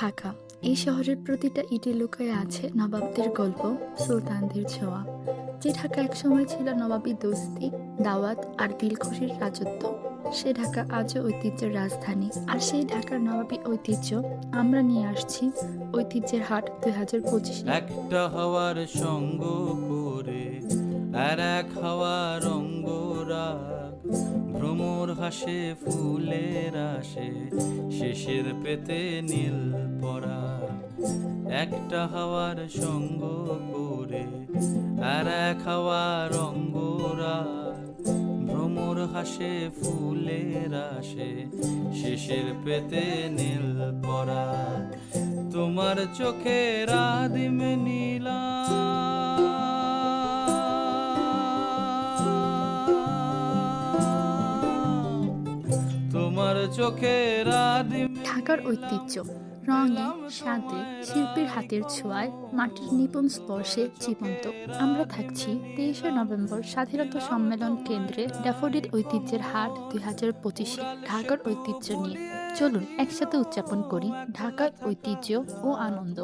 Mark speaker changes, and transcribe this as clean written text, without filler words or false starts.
Speaker 1: ঢাকা এই শহরের প্রতিটা ইটে লুকায়ে আছে নবাবদের গল্প, সুলতানদের ছোঁয়া। যে ঢাকা একসময় ছিল নবাবী দোস্তি, দাওয়াত আর দিলখুশির রাজত্ব, সে ঢাকা আজও ঐতিহ্যের রাজধানী। আর সেই ঢাকার নবাবী ঐতিহ্য আমরা নিয়ে আসছি ঐতিহ্যের হাট 2025-এ।
Speaker 2: একটা হাওয়ার সঙ্গ করে আর এক হাওয়ার অঙ্গরাগ, ভ্রমর হাসে ফুলের আসে শেষের পেতে নীল পরা। একটা হাওয়ার সঙ্গ করে আর এক হাওয়ার অঙ্গরাগ, ভ্রমর হাসে ফুলের আসে শেষের পেতে নীল পরা। তোমার চোখের আদিম নীলা তোমার চোখের আদিম
Speaker 1: ঢাকার ঐতিহ্য রঙে, স্বাদে, শিল্পীর হাতের ছোঁয়ায়, মাটির নিপুণ স্পর্শে জীবন্ত। আমরা থাকছি 23শে নভেম্বর স্বাধীনতা সম্মেলন কেন্দ্রে ড্যাফোডিল ঐতিহ্যের হাট 2025-এ ঢাকার ঐতিহ্য নিয়ে। চলুন একসাথে উদযাপন করি ঢাকার ঐতিহ্য ও আনন্দ।